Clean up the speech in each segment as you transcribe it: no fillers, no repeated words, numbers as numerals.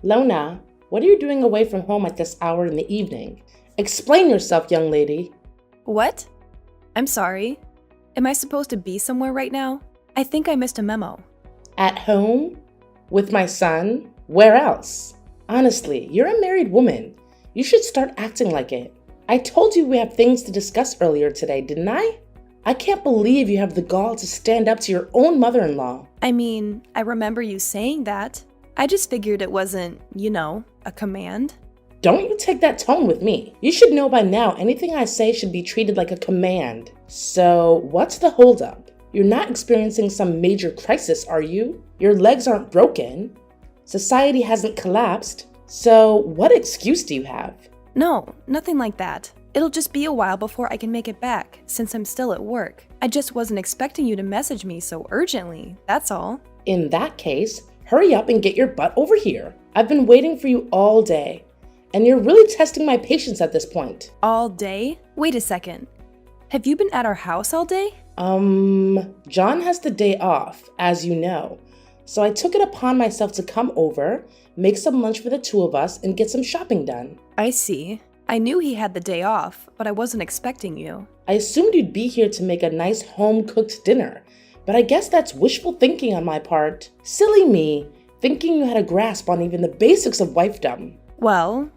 Lona, what are you doing away from home at this hour in the evening? Explain yourself, young lady. What? I'm sorry. Am I supposed to be somewhere right now? I think I missed a memo. At home? With my son? Where else? Honestly, you're a married woman. You should start acting like it. I told you we have things to discuss earlier today, didn't I? I can't believe you have the gall to stand up to your own mother-in-law. I mean, I remember you saying that. I just figured it wasn't, a command. Don't you take that tone with me. You should know by now anything I say should be treated like a command. So, what's the holdup? You're not experiencing some major crisis, are you? Your legs aren't broken. Society hasn't collapsed. So, what excuse do you have? No, nothing like that. It'll just be a while before I can make it back, since I'm still at work. I just wasn't expecting you to message me so urgently, that's all. In that case, hurry up and get your butt over here. I've been waiting for you all day. And you're really testing my patience at this point. All day? Wait a second. Have you been at our house all day? John has the day off, as you know. So I took it upon myself to come over, make some lunch for the two of us, and get some shopping done. I see. I knew he had the day off, but I wasn't expecting you. I assumed you'd be here to make a nice home-cooked dinner, but I guess that's wishful thinking on my part. Silly me, thinking you had a grasp on even the basics of wifedom. Well,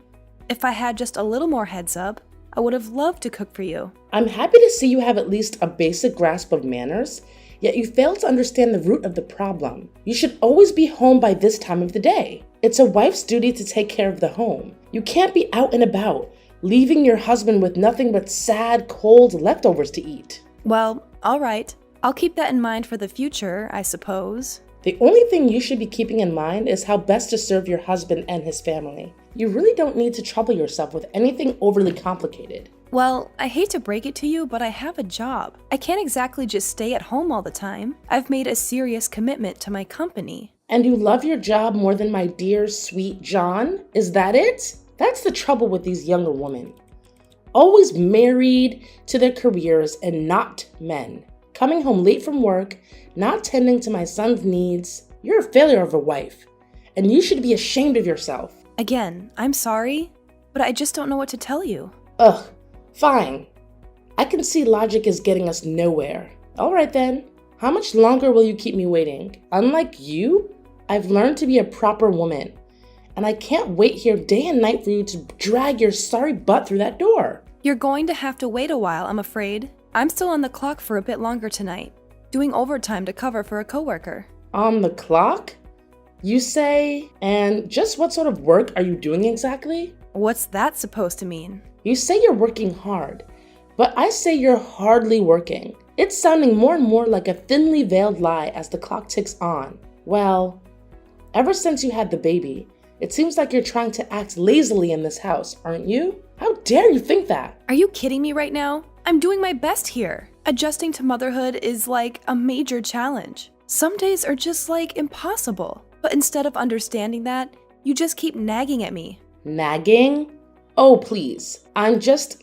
if I had just a little more heads up, I would have loved to cook for you. I'm happy to see you have at least a basic grasp of manners, yet you fail to understand the root of the problem. You should always be home by this time of the day. It's a wife's duty to take care of the home. You can't be out and about, leaving your husband with nothing but sad, cold leftovers to eat. Well, all right. I'll keep that in mind for the future, I suppose. The only thing you should be keeping in mind is how best to serve your husband and his family. You really don't need to trouble yourself with anything overly complicated. Well, I hate to break it to you, but I have a job. I can't exactly just stay at home all the time. I've made a serious commitment to my company. And you love your job more than my dear, sweet John? Is that it? That's the trouble with these younger women. Always married to their careers and not men. Coming home late from work, not tending to my son's needs. You're a failure of a wife, and you should be ashamed of yourself. Again, I'm sorry, but I just don't know what to tell you. Ugh, fine. I can see logic is getting us nowhere. All right then, how much longer will you keep me waiting? Unlike you, I've learned to be a proper woman, and I can't wait here day and night for you to drag your sorry butt through that door. You're going to have to wait a while, I'm afraid. I'm still on the clock for a bit longer tonight, doing overtime to cover for a coworker. On the clock? You say? And just what sort of work are you doing exactly? What's that supposed to mean? You say you're working hard, but I say you're hardly working. It's sounding more and more like a thinly veiled lie as the clock ticks on. Well, ever since you had the baby, it seems like you're trying to act lazily in this house, aren't you? How dare you think that? Are you kidding me right now? I'm doing my best here. Adjusting to motherhood is like a major challenge. Some days are just like impossible. But instead of understanding that, you just keep nagging at me. Nagging? Oh, please. I'm just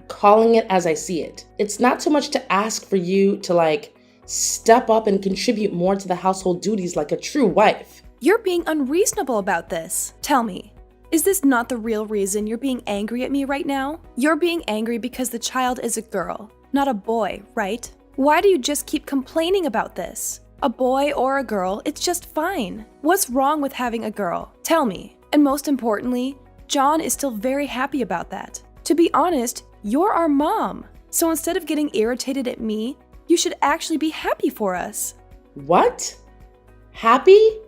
calling it as I see it. It's not too much to ask for you to step up and contribute more to the household duties like a true wife. You're being unreasonable about this. Tell me, is this not the real reason you're being angry at me right now? You're being angry because the child is a girl, not a boy, right? Why do you just keep complaining about this? A boy or a girl, it's just fine. What's wrong with having a girl? Tell me. And most importantly, John is still very happy about that. To be honest, you're our mom. So instead of getting irritated at me, you should actually be happy for us. What? Happy?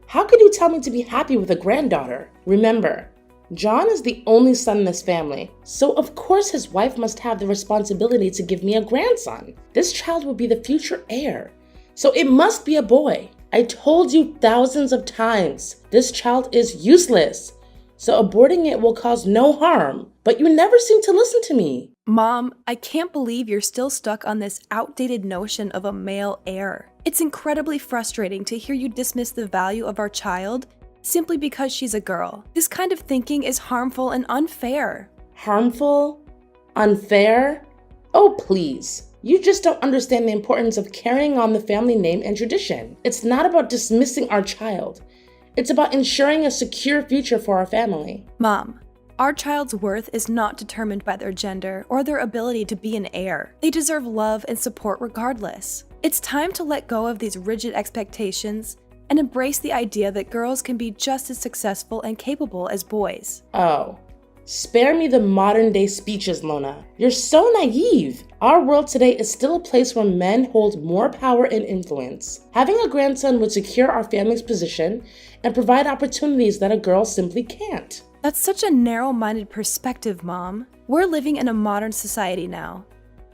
How could you tell me to be happy with a granddaughter? Remember, John is the only son in this family, so of course his wife must have the responsibility to give me a grandson. This child will be the future heir. So it must be a boy. I told you thousands of times, this child is useless. So aborting it will cause no harm, but you never seem to listen to me. Mom, I can't believe you're still stuck on this outdated notion of a male heir. It's incredibly frustrating to hear you dismiss the value of our child simply because she's a girl. This kind of thinking is harmful and unfair. Harmful? Unfair? Oh, please. You just don't understand the importance of carrying on the family name and tradition. It's not about dismissing our child. It's about ensuring a secure future for our family. Mom, our child's worth is not determined by their gender or their ability to be an heir. They deserve love and support regardless. It's time to let go of these rigid expectations and embrace the idea that girls can be just as successful and capable as boys. Oh, spare me the modern day speeches, Lona. You're so naive. Our world today is still a place where men hold more power and influence. Having a grandson would secure our family's position and provide opportunities that a girl simply can't. That's such a narrow-minded perspective, Mom. We're living in a modern society now.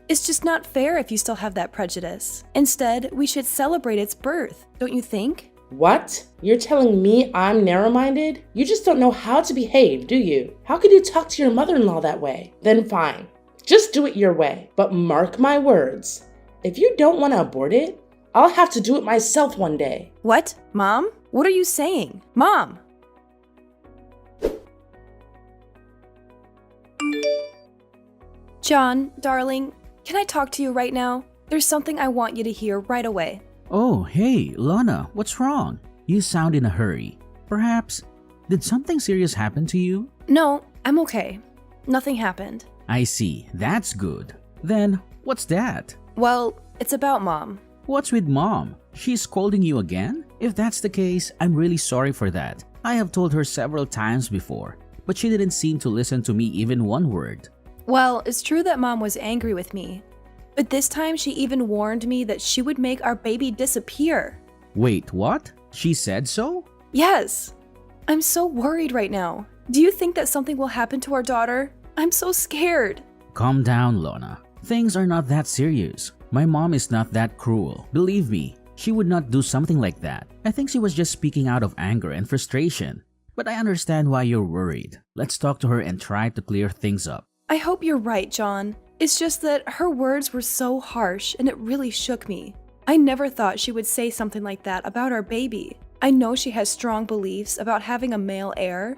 It's just not fair if you still have that prejudice. Instead, we should celebrate its birth, don't you think? What? You're telling me I'm narrow-minded? You just don't know how to behave, do you? How could you talk to your mother-in-law that way? Then fine. Just do it your way. But mark my words. If you don't want to abort it, I'll have to do it myself one day. What? Mom? What are you saying? Mom! John, darling, can I talk to you right now? There's something I want you to hear right away. Oh, hey, Lana, what's wrong? You sound in a hurry. Perhaps, did something serious happen to you? No, I'm okay. Nothing happened. I see, that's good. Then, what's that? Well, it's about Mom. What's with Mom? She's scolding you again? If that's the case, I'm really sorry for that. I have told her several times before, but she didn't seem to listen to me even one word. Well, it's true that Mom was angry with me, but this time she even warned me that she would make our baby disappear. Wait, what? She said so? Yes. I'm so worried right now. Do you think that something will happen to our daughter? I'm so scared. Calm down, Lana. Things are not that serious. My mom is not that cruel. Believe me, she would not do something like that. I think she was just speaking out of anger and frustration. But I understand why you're worried. Let's talk to her and try to clear things up. I hope you're right, John. It's just that her words were so harsh and it really shook me. I never thought she would say something like that about our baby. I know she has strong beliefs about having a male heir,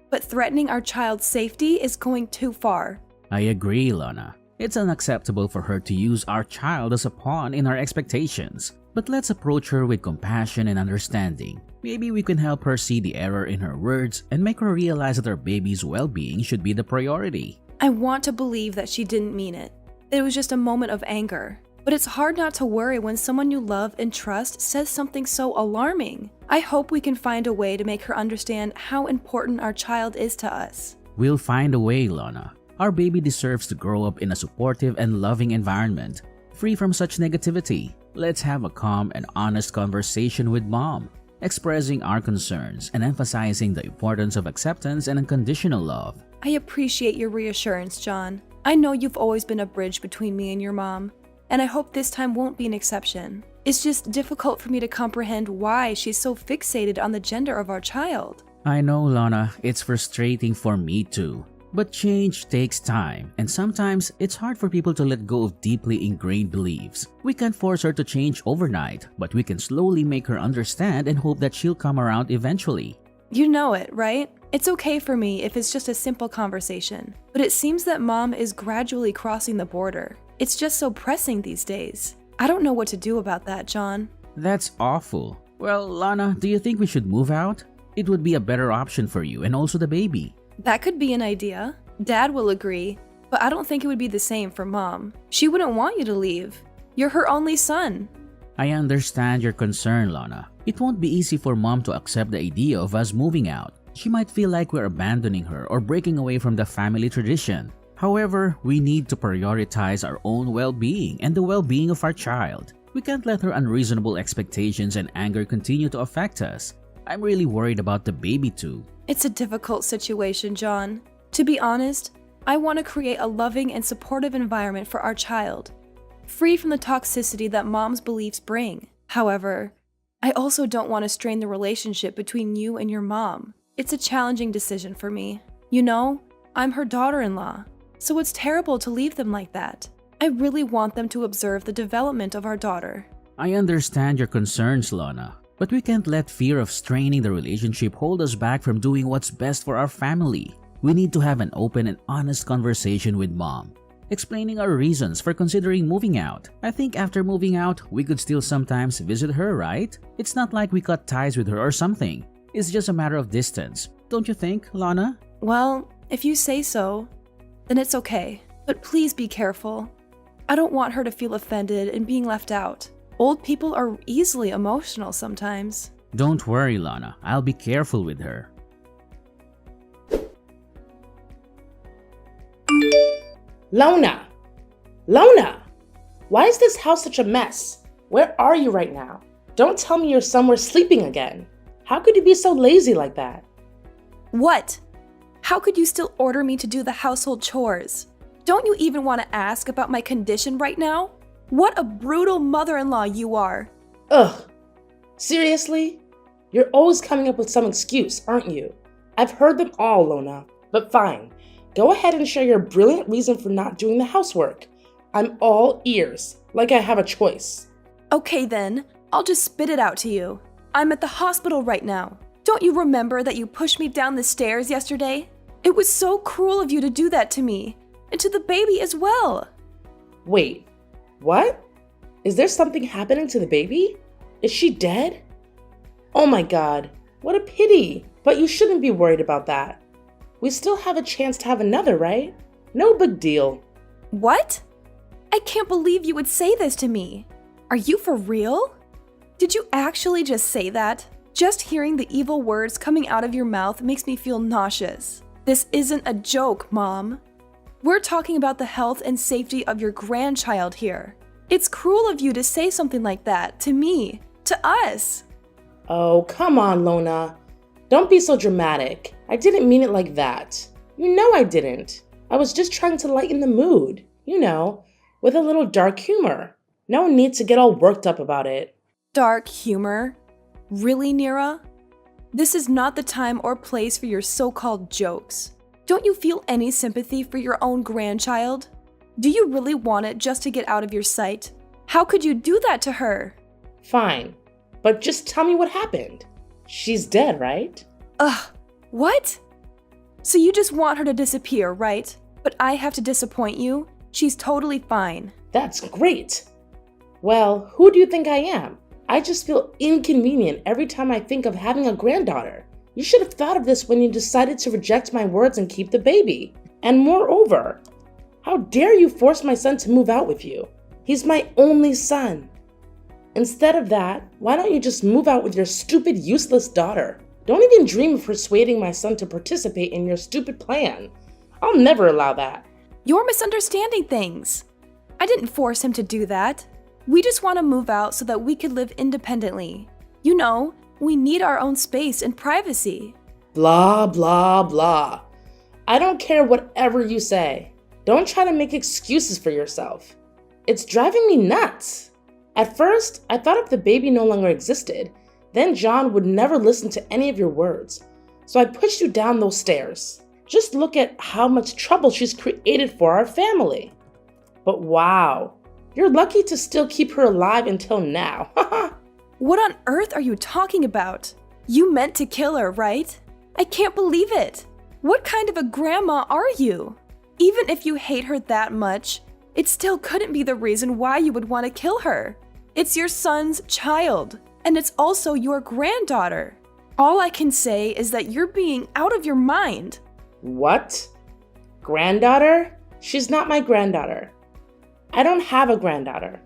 but threatening our child's safety is going too far. I agree, Lana. It's unacceptable for her to use our child as a pawn in our expectations. But let's approach her with compassion and understanding. Maybe we can help her see the error in her words and make her realize that our baby's well-being should be the priority. I want to believe that she didn't mean it. It was just a moment of anger. But it's hard not to worry when someone you love and trust says something so alarming. I hope we can find a way to make her understand how important our child is to us. We'll find a way, Lana. Our baby deserves to grow up in a supportive and loving environment, free from such negativity. Let's have a calm and honest conversation with Mom, expressing our concerns and emphasizing the importance of acceptance and unconditional love. I appreciate your reassurance, John. I know you've always been a bridge between me and your mom, and I hope this time won't be an exception. It's just difficult for me to comprehend why she's so fixated on the gender of our child. I know, Lana, it's frustrating for me too. But change takes time, and sometimes it's hard for people to let go of deeply ingrained beliefs. We can't force her to change overnight, but we can slowly make her understand and hope that she'll come around eventually. You know it, right? It's okay for me if it's just a simple conversation, but it seems that Mom is gradually crossing the border. It's just so pressing these days. I don't know what to do about that, John. That's awful. Well, Lana, do you think we should move out? It would be a better option for you and also the baby. That could be an idea. Dad will agree, but I don't think it would be the same for Mom. She wouldn't want you to leave. You're her only son. I understand your concern, Lana. It won't be easy for Mom to accept the idea of us moving out. She might feel like we're abandoning her or breaking away from the family tradition. However, we need to prioritize our own well-being and the well-being of our child. We can't let her unreasonable expectations and anger continue to affect us. I'm really worried about the baby too. It's a difficult situation, John. To be honest, I want to create a loving and supportive environment for our child, free from the toxicity that Mom's beliefs bring. However, I also don't want to strain the relationship between you and your mom. It's a challenging decision for me. You know, I'm her daughter-in-law, so it's terrible to leave them like that. I really want them to observe the development of our daughter. I understand your concerns, Lana, but we can't let fear of straining the relationship hold us back from doing what's best for our family. We need to have an open and honest conversation with Mom, explaining our reasons for considering moving out. I think after moving out, we could still sometimes visit her, right? It's not like we cut ties with her or something. It's just a matter of distance. Don't you think, Lana? Well, if you say so, then it's okay. But please be careful. I don't want her to feel offended and being left out. Old people are easily emotional sometimes. Don't worry, Lana. I'll be careful with her. Lona! Lona! Why is this house such a mess? Where are you right now? Don't tell me you're somewhere sleeping again. How could you be so lazy like that? What? How could you still order me to do the household chores? Don't you even want to ask about my condition right now? What a brutal mother-in-law you are. Ugh. Seriously? You're always coming up with some excuse, aren't you? I've heard them all, Lona. But fine. Go ahead and share your brilliant reason for not doing the housework. I'm all ears, like I have a choice. Okay then, I'll just spit it out to you. I'm at the hospital right now. Don't you remember that you pushed me down the stairs yesterday? It was so cruel of you to do that to me, and to the baby as well. Wait, what? Is there something happening to the baby? Is she dead? Oh my god, what a pity. But you shouldn't be worried about that. We still have a chance to have another, right? No big deal. What? I can't believe you would say this to me. Are you for real? Did you actually just say that? Just hearing the evil words coming out of your mouth makes me feel nauseous. This isn't a joke, Mom. We're talking about the health and safety of your grandchild here. It's cruel of you to say something like that to me, to us. Oh, come on, Lona. Don't be so dramatic. I didn't mean it like that. You know I didn't. I was just trying to lighten the mood, with a little dark humor. No need to get all worked up about it. Dark humor? Really, Nira? This is not the time or place for your so-called jokes. Don't you feel any sympathy for your own grandchild? Do you really want it just to get out of your sight? How could you do that to her? Fine, but just tell me what happened. She's dead, right? Ugh, what? So you just want her to disappear, right? But I have to disappoint you. She's totally fine. That's great. Well, who do you think I am? I just feel inconvenient every time I think of having a granddaughter. You should have thought of this when you decided to reject my words and keep the baby. And moreover, how dare you force my son to move out with you? He's my only son. Instead of that, why don't you just move out with your stupid, useless daughter? Don't even dream of persuading my son to participate in your stupid plan. I'll never allow that. You're misunderstanding things. I didn't force him to do that. We just want to move out so that we could live independently. We need our own space and privacy. Blah, blah, blah. I don't care whatever you say. Don't try to make excuses for yourself. It's driving me nuts. At first, I thought if the baby no longer existed, then John would never listen to any of your words. So I pushed you down those stairs. Just look at how much trouble she's created for our family. But wow, you're lucky to still keep her alive until now. What on earth are you talking about? You meant to kill her, right? I can't believe it. What kind of a grandma are you? Even if you hate her that much, it still couldn't be the reason why you would want to kill her. It's your son's child, and it's also your granddaughter. All I can say is that you're being out of your mind. What? Granddaughter? She's not my granddaughter. I don't have a granddaughter.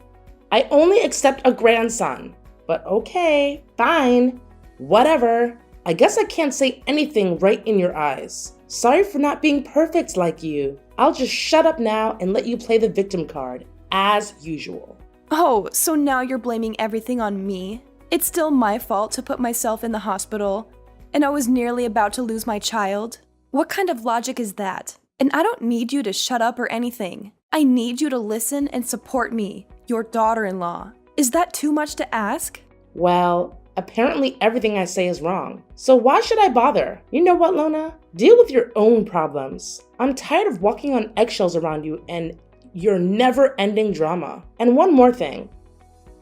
I only accept a grandson. But okay, fine. Whatever. I guess I can't say anything right in your eyes. Sorry for not being perfect like you. I'll just shut up now and let you play the victim card, as usual. Oh, so now you're blaming everything on me? It's still my fault to put myself in the hospital, and I was nearly about to lose my child? What kind of logic is that? And I don't need you to shut up or anything. I need you to listen and support me, your daughter-in-law. Is that too much to ask? Well, apparently everything I say is wrong. So why should I bother? You know what, Lona? Deal with your own problems. I'm tired of walking on eggshells around you and your never-ending drama. And one more thing.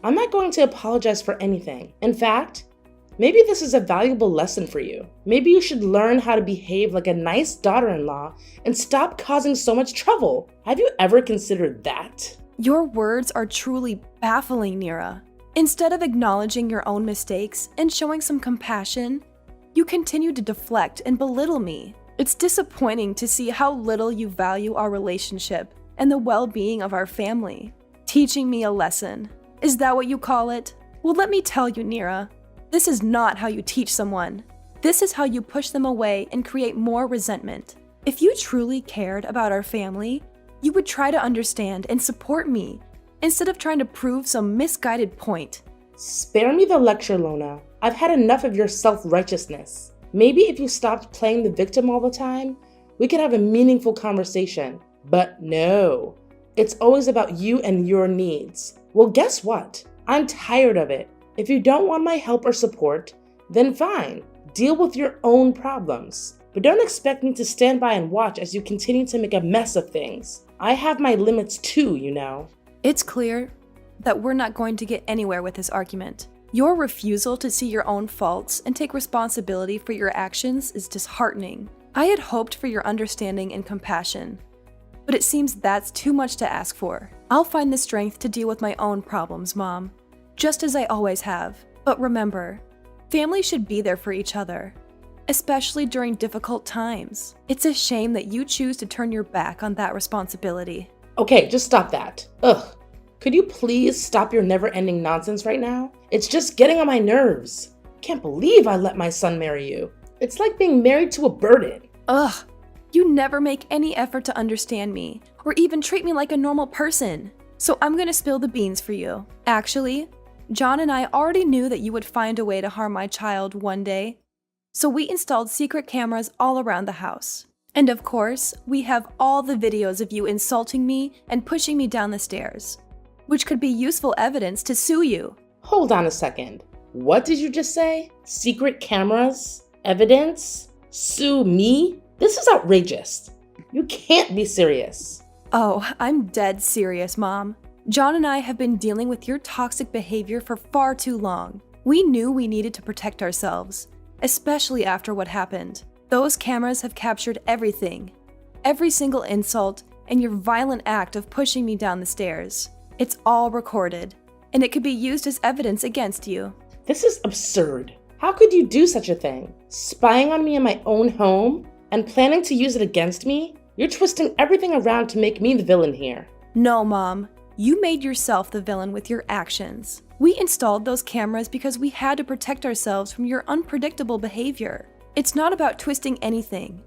I'm not going to apologize for anything. In fact, maybe this is a valuable lesson for you. Maybe you should learn how to behave like a nice daughter-in-law and stop causing so much trouble. Have you ever considered that? Your words are truly baffling, Nira. Instead of acknowledging your own mistakes and showing some compassion, You continue to deflect and belittle me. It's disappointing to see how little you value our relationship and the well-being of our family. Teaching me a lesson. Is that what you call it? Well, let me tell you, Nira. This is not how you teach someone. This is how you push them away and create more resentment. If you truly cared about our family, you would try to understand and support me instead of trying to prove some misguided point. Spare me the lecture, Lona. I've had enough of your self-righteousness. Maybe if you stopped playing the victim all the time, we could have a meaningful conversation. But no, it's always about you and your needs. Well, guess what? I'm tired of it. If you don't want my help or support, then fine. Deal with your own problems. But don't expect me to stand by and watch as you continue to make a mess of things. I have my limits too, you know. It's clear that we're not going to get anywhere with this argument. Your refusal to see your own faults and take responsibility for your actions is disheartening. I had hoped for your understanding and compassion, but it seems that's too much to ask for. I'll find the strength to deal with my own problems, Mom, just as I always have. But remember, family should be there for each other, especially during difficult times. It's a shame that you choose to turn your back on that responsibility. Okay, just stop that. Ugh. Could you please stop your never-ending nonsense right now? It's just getting on my nerves. Can't believe I let my son marry you. It's like being married to a burden. Ugh. You never make any effort to understand me, or even treat me like a normal person. So I'm gonna spill the beans for you. Actually, John and I already knew that you would find a way to harm my child one day. So we installed secret cameras all around the house. And of course, we have all the videos of you insulting me and pushing me down the stairs, which could be useful evidence to sue you. Hold on a second. What did you just say? Secret cameras? Evidence? Sue me? This is outrageous. You can't be serious. Oh, I'm dead serious, Mom. John and I have been dealing with your toxic behavior for far too long. We knew we needed to protect ourselves, especially after what happened. Those cameras have captured everything, every single insult, and your violent act of pushing me down the stairs. It's all recorded, and it could be used as evidence against you. This is absurd. How could you do such a thing? Spying on me in my own home and planning to use it against me? You're twisting everything around to make me the villain here. No, Mom. You made yourself the villain with your actions. We installed those cameras because we had to protect ourselves from your unpredictable behavior. It's not about twisting anything.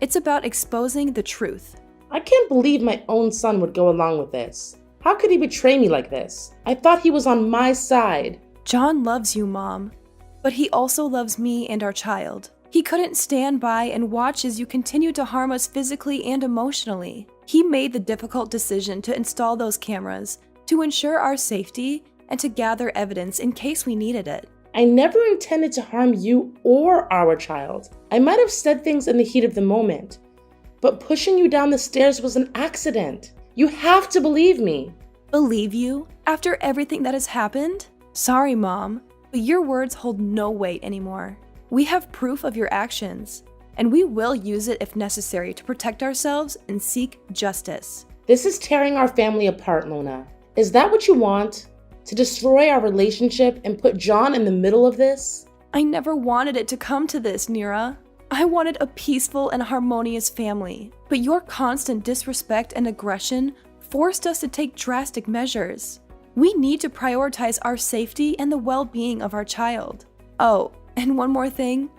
It's about exposing the truth. I can't believe my own son would go along with this. How could he betray me like this? I thought he was on my side. John loves you, Mom, but he also loves me and our child. He couldn't stand by and watch as you continue to harm us physically and emotionally. He made the difficult decision to install those cameras to ensure our safety and to gather evidence in case we needed it. I never intended to harm you or our child. I might have said things in the heat of the moment, but pushing you down the stairs was an accident. You have to believe me. Believe you? After everything that has happened? Sorry, Mom, but your words hold no weight anymore. We have proof of your actions, and we will use it if necessary to protect ourselves and seek justice. This is tearing our family apart, Lona. Is that what you want? To destroy our relationship and put John in the middle of this? I never wanted it to come to this, Nira. I wanted a peaceful and harmonious family, but your constant disrespect and aggression forced us to take drastic measures. We need to prioritize our safety and the well-being of our child. Oh, and one more thing.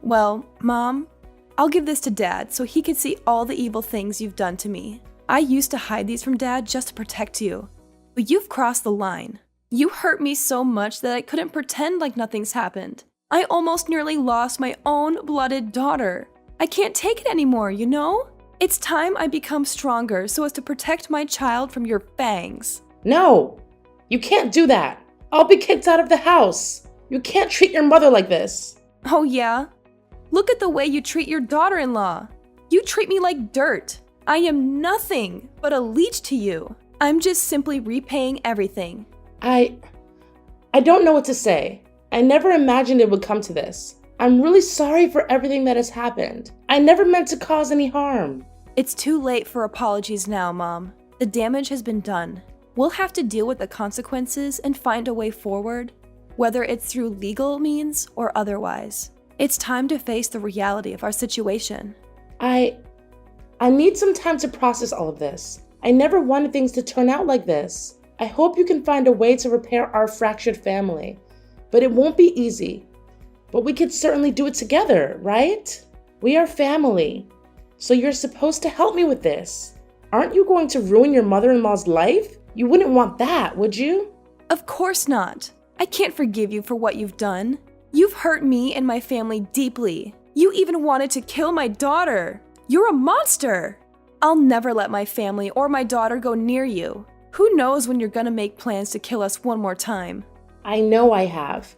Well, Mom, I'll give this to Dad so he can see all the evil things you've done to me. I used to hide these from Dad just to protect you, but you've crossed the line. You hurt me so much that I couldn't pretend like nothing's happened. I almost nearly lost my own blooded daughter. I can't take it anymore, you know? It's time I become stronger so as to protect my child from your fangs. No, you can't do that. I'll be kicked out of the house. You can't treat your mother like this. Oh yeah? Look at the way you treat your daughter-in-law. You treat me like dirt. I am nothing but a leech to you. I'm just simply repaying everything. I don't know what to say. I never imagined it would come to this. I'm really sorry for everything that has happened. I never meant to cause any harm. It's too late for apologies now, Mom. The damage has been done. We'll have to deal with the consequences and find a way forward, whether it's through legal means or otherwise. It's time to face the reality of our situation. I need some time to process all of this. I never wanted things to turn out like this. I hope you can find a way to repair our fractured family, but it won't be easy. But we could certainly do it together, right? We are family, so you're supposed to help me with this. Aren't you going to ruin your mother-in-law's life? You wouldn't want that, would you? Of course not. I can't forgive you for what you've done. You've hurt me and my family deeply. You even wanted to kill my daughter. You're a monster. I'll never let my family or my daughter go near you. Who knows when you're gonna make plans to kill us one more time? I know I have,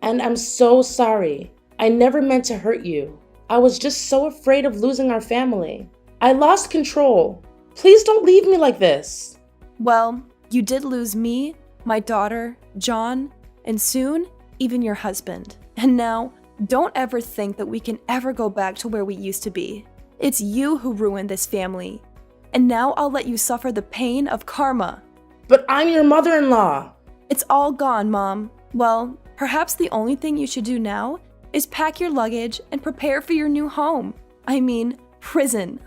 and I'm so sorry. I never meant to hurt you. I was just so afraid of losing our family. I lost control. Please don't leave me like this. Well, you did lose me, my daughter, John, and soon, even your husband. And now, don't ever think that we can ever go back to where we used to be. It's you who ruined this family. And now I'll let you suffer the pain of karma. But I'm your mother-in-law. It's all gone, Mom. Well, perhaps the only thing you should do now is pack your luggage and prepare for your new home. I mean, prison.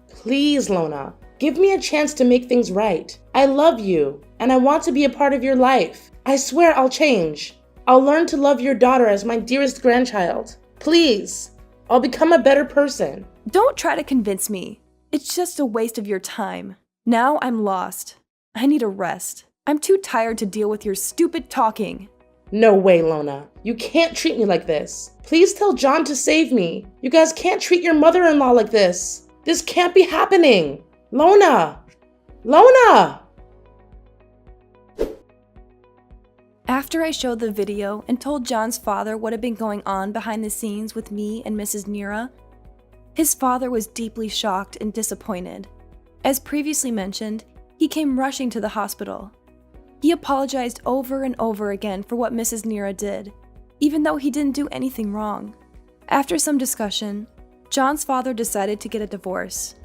Please, Lona, give me a chance to make things right. I love you, and I want to be a part of your life. I swear I'll change. I'll learn to love your daughter as my dearest grandchild. Please, I'll become a better person. Don't try to convince me. It's just a waste of your time. Now I'm lost. I need a rest. I'm too tired to deal with your stupid talking. No way, Lona. You can't treat me like this. Please tell John to save me. You guys can't treat your mother-in-law like this. This can't be happening. Lona! Lona! After I showed the video and told John's father what had been going on behind the scenes with me and Mrs. Nira, his father was deeply shocked and disappointed. As previously mentioned, he came rushing to the hospital. He apologized over and over again for what Mrs. Nira did, even though he didn't do anything wrong. After some discussion, John's father decided to get a divorce.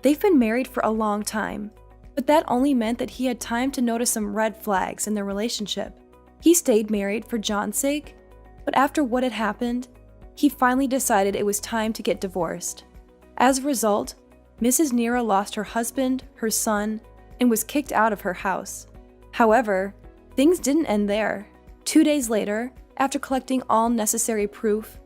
They've been married for a long time, but that only meant that he had time to notice some red flags in their relationship. He stayed married for John's sake, but after what had happened, he finally decided it was time to get divorced. As a result, Mrs. Nira lost her husband, her son, and was kicked out of her house. However, things didn't end there. 2 days later, after collecting all necessary proof,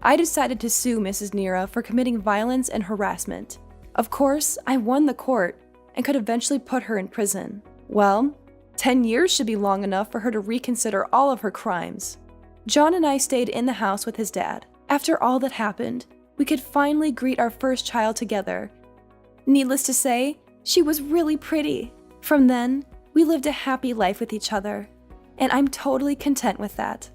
I decided to sue Mrs. Nira for committing violence and harassment. Of course, I won the court and could eventually put her in prison. Well, 10 years should be long enough for her to reconsider all of her crimes. John and I stayed in the house with his dad. After all that happened, we could finally greet our first child together. Needless to say, she was really pretty. From then, we lived a happy life with each other, and I'm totally content with that.